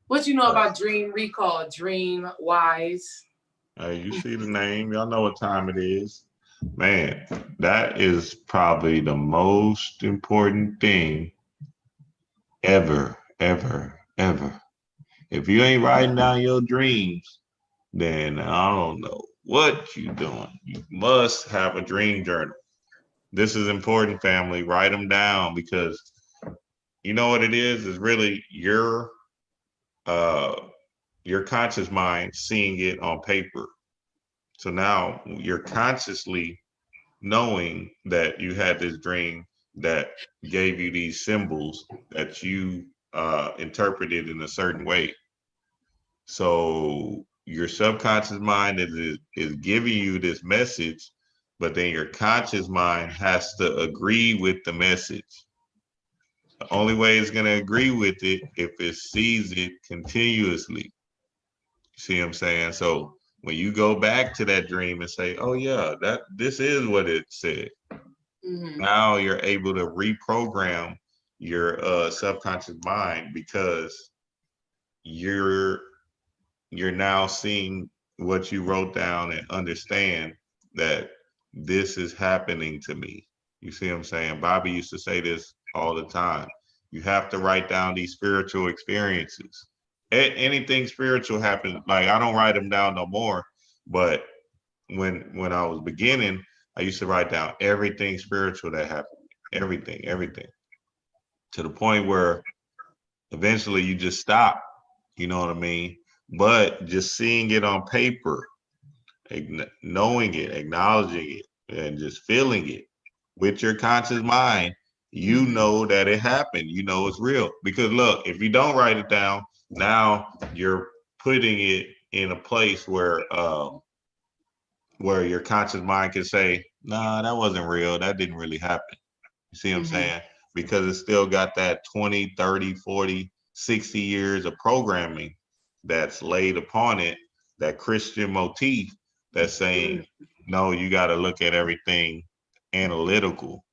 What you know about dream recall, dream wise? Hey, you see the name, y'all know what time it is. Man, that is probably the most important thing ever, ever, ever. If you ain't writing down your dreams, then I don't know what you doing. You must have a dream journal. This is important, family. Write them down because you know what it is really uh your conscious mind seeing it on paper. So now you're consciously knowing that you had this dream that gave you these symbols that you interpreted in a certain way. So your subconscious mind is giving you this message, but then your conscious mind has to agree with the message. The only way it's going to agree with it if it sees it continuously. See what I'm saying? So when you go back to that dream and say, "Oh yeah, that this is what it said," Mm-hmm. now you're able to reprogram your subconscious mind because you're you're now seeing what you wrote down and understand that this is happening to me. You see what I'm saying? Bobby used to say this all the time. You have to write down these spiritual experiences. Anything spiritual happens, like I don't write them down no more, but when I was beginning, I used to write down everything spiritual that happened, everything, to the point where eventually you just stop. You know what I mean? But just seeing it on paper, knowing it, acknowledging it, and just feeling it with your conscious mind, you Mm-hmm. know that it happened. You know it's real. Because look, if you don't write it down, now you're putting it in a place where your conscious mind can say, nah, that wasn't real. That didn't really happen. You see what I'm Mm-hmm. saying? Because it's still got that 20, 30, 40, 60 years of programming that's laid upon it, that Christian motif that's saying, Mm-hmm. no, you got to look at everything analytical.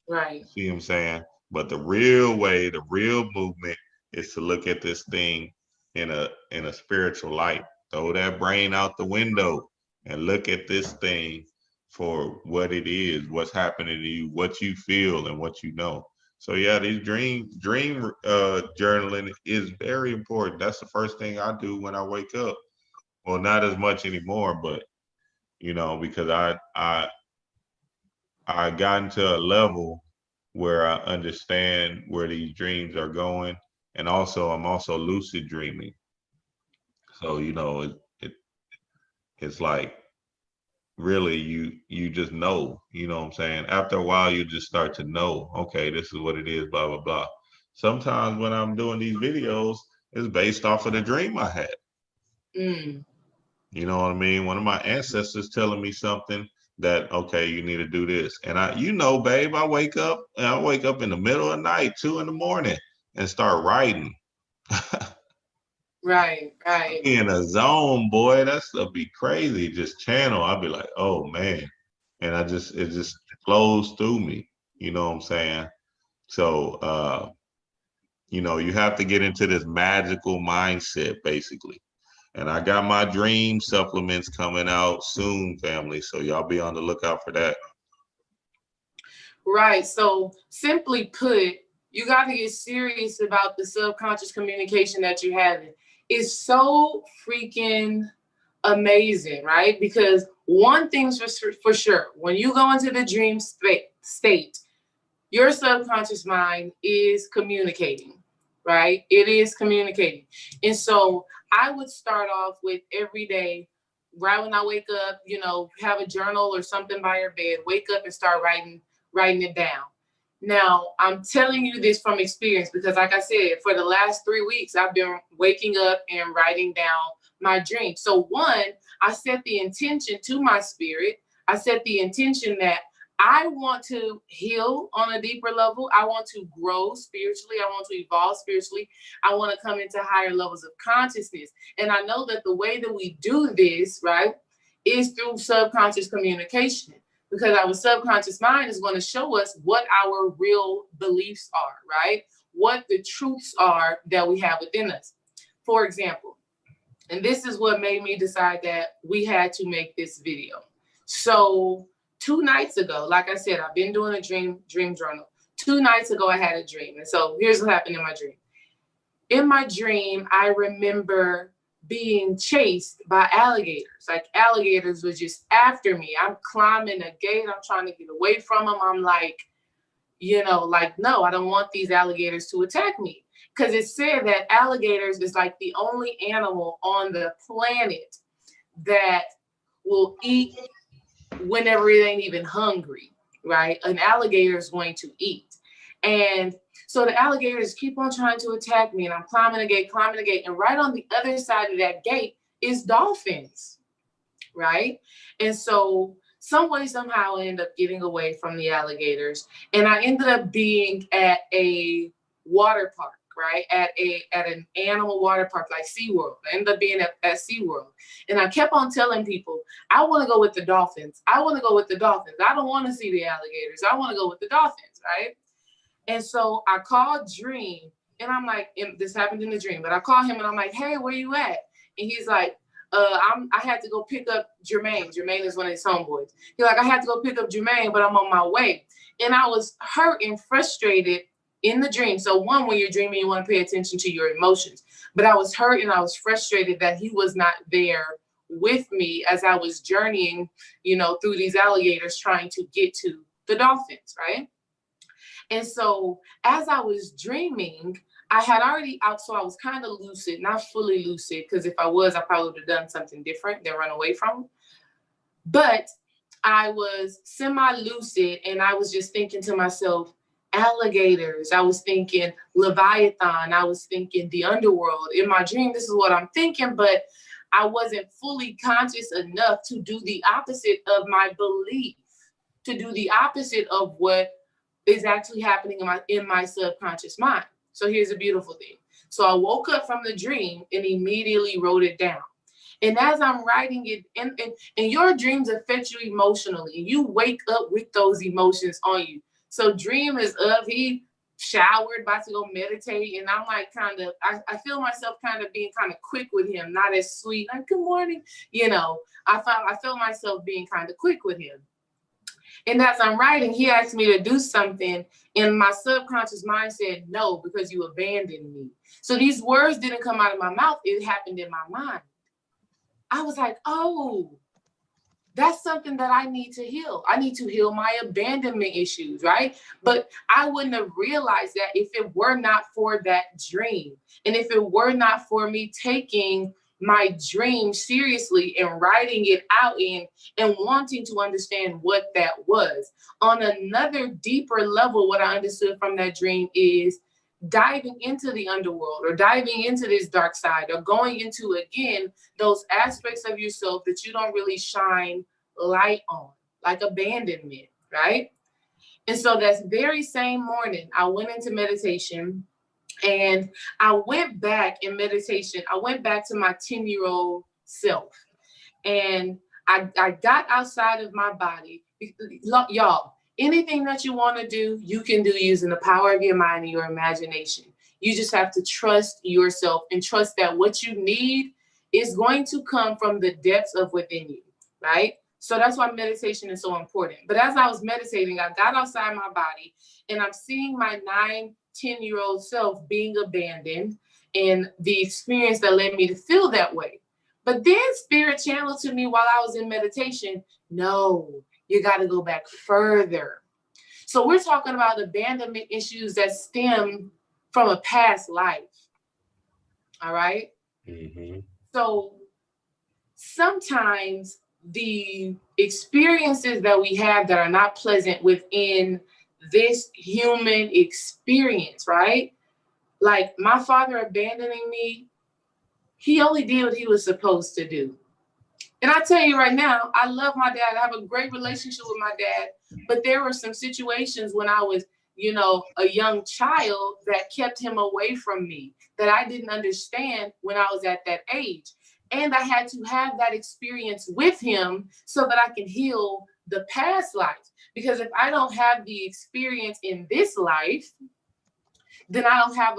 Right. See what I'm saying? But the real way, the real movement is to look at this thing in a spiritual light. Throw that brain out the window and look at this thing for what it is, what's happening to you, what you feel and what you know. So yeah, these dream journaling is very important. That's the first thing I do when I wake up. Well, not as much anymore, but because I gotten to a level where I understand where these dreams are going, and also I'm also lucid dreaming. So it it's like really you just know. You know what I'm saying? After a while, you just start to know. Okay, this is what it is. Blah blah blah. Sometimes when I'm doing these videos, it's based off of the dream I had. Mm. You know what I mean? One of my ancestors telling me something that okay, you need to do this, and babe, I wake up in the middle of the night, 2 in the morning, and start writing. Right. I Right. be in a zone, boy. That stuff be crazy. Just channel. I'll be like, oh man, and it just flows through me. You know what I'm saying? So you have to get into this magical mindset, basically. And I got my dream supplements coming out soon, family. So y'all be on the lookout for that. Right. So simply put, you got to get serious about the subconscious communication that you're having. It's so freaking amazing, right? Because one thing's for sure, when you go into the dream state, your subconscious mind is communicating, right? It is communicating. And so I would start off with every day, right when I wake up, have a journal or something by your bed, wake up and start writing it down. Now, I'm telling you this from experience because, like I said, for the last 3 weeks, I've been waking up and writing down my dreams. So, one, I set the intention to my spirit. I set the intention that I want to heal on a deeper level. I want to grow spiritually. I want to evolve spiritually. I want to come into higher levels of consciousness. And I know that the way that we do this, right, is through subconscious communication because our subconscious mind is going to show us what our real beliefs are, right? What the truths are that we have within us. for example, and this is what made me decide that we had to make this video. So 2 nights ago, like I said, I've been doing a dream journal. 2 nights ago, I had a dream. And so here's what happened in my dream. In my dream, I remember being chased by alligators. Like alligators were just after me. I'm climbing a gate. I'm trying to get away from them. I'm like, you know, like, no, I don't want these alligators to attack me. Because it said that alligators is like the only animal on the planet that will eat whenever it ain't even hungry, right? An alligator is going to eat. And so the alligators keep on trying to attack me, and I'm climbing the gate, and right on the other side of that gate is dolphins, right? And so some way, somehow, I end up getting away from the alligators, and I ended up being at a water park, right? At an animal water park like SeaWorld. I ended up being at SeaWorld. And I kept on telling people, I want to go with the dolphins. I want to go with the dolphins. I don't want to see the alligators. I want to go with the dolphins, right? And so I called Dream, and I'm like, and this happened in the dream, but I called him and I'm like, hey, where you at? And he's like, I had to go pick up Jermaine. Jermaine is one of his homeboys. He's like, I had to go pick up Jermaine, but I'm on my way. And I was hurt and frustrated in the dream. So one, when you're dreaming, you want to pay attention to your emotions. But I was hurt and I was frustrated that he was not there with me as I was journeying, you know, through these alligators trying to get to the dolphins, right? And so as I was dreaming, I had already out, so I was kind of lucid, not fully lucid, because if I was, I probably would have done something different than run away from. But I was semi-lucid, and I was just thinking to myself, alligators. I was thinking Leviathan. I was thinking the underworld. In my dream, this is what I'm thinking, but I wasn't fully conscious enough to do the opposite of my belief, to do the opposite of what is actually happening in my subconscious mind. So here's a beautiful thing. So I woke up from the dream and immediately wrote it down. And as I'm writing it, and your dreams affect you emotionally, and you wake up with those emotions on you. So Dream is up, he showered, about to go meditate, and I'm like I feel myself kind of being kind of quick with him, not as sweet, like, good morning, you know. I feel myself being kind of quick with him. And as I'm writing, he asked me to do something, and my subconscious mind said no, because you abandoned me. So these words didn't come out of my mouth, it happened in my mind. I was like, oh, that's something that I need to heal. I need to heal my abandonment issues, right? But I wouldn't have realized that if it were not for that dream, and if it were not for me taking my dream seriously and writing it out and wanting to understand what that was. On another deeper level, what I understood from that dream is diving into the underworld, or diving into this dark side, or going into, again, those aspects of yourself that you don't really shine light on, like abandonment, right? And so that very same morning, I went into meditation, and I went back in meditation. I went back to my 10-year-old self, and I got outside of my body. Y'all, anything that you want to do, you can do using the power of your mind and your imagination. You just have to trust yourself and trust that what you need is going to come from the depths of within you, right? So that's why meditation is so important. But as I was meditating, I got outside my body, and I'm seeing my 10-year-old self being abandoned, and the experience that led me to feel that way. But then Spirit channeled to me while I was in meditation, no, you got to go back further. So we're talking about abandonment issues that stem from a past life. All right. Mm-hmm. So sometimes the experiences that we have that are not pleasant within this human experience, right? Like my father abandoning me, he only did what he was supposed to do. And I tell you right now, I love my dad. I have a great relationship with my dad, but there were some situations when I was, you know, a young child that kept him away from me, that I didn't understand when I was at that age. And I had to have that experience with him so that I can heal the past life. Because if I don't have the experience in this life, then I don't have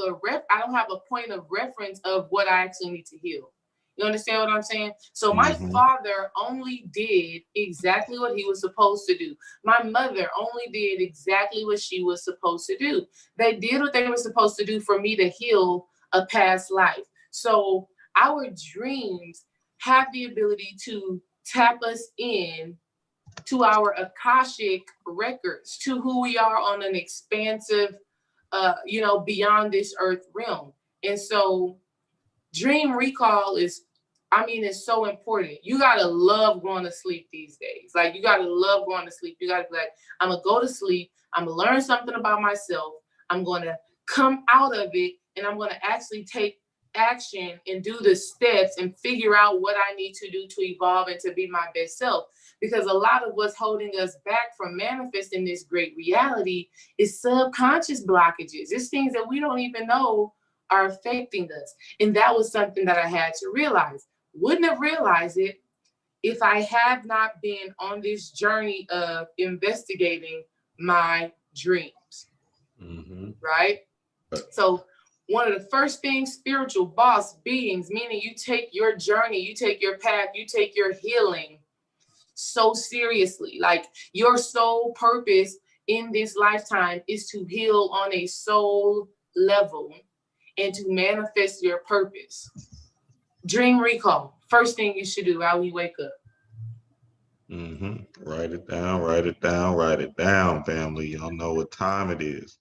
a point of reference of what I actually need to heal. You understand what I'm saying? So my father only did exactly what he was supposed to do. My mother only did exactly what she was supposed to do. They did what they were supposed to do for me to heal a past life. So our dreams have the ability to tap us in to our Akashic records, to who we are on an expansive, beyond this earth realm. And so dream recall is, it's so important. You gotta love going to sleep these days. Like, you gotta love going to sleep. You gotta be like, I'm gonna go to sleep. I'm gonna learn something about myself. I'm gonna come out of it, and I'm gonna actually take action and do the steps and figure out what I need to do to evolve and to be my best self. Because a lot of what's holding us back from manifesting this great reality is subconscious blockages. It's things that we don't even know are affecting us. And that was something that I had to realize. Wouldn't have realized it if I had not been on this journey of investigating my dreams. Right? So one of the first things, spiritual boss beings, meaning you take your journey, you take your path, you take your healing so seriously. Like, your sole purpose in this lifetime is to heal on a soul level and to manifest your purpose. Dream recall, first thing you should do while we wake up. Write it down, write it down, write it down, family. Y'all know what time it is.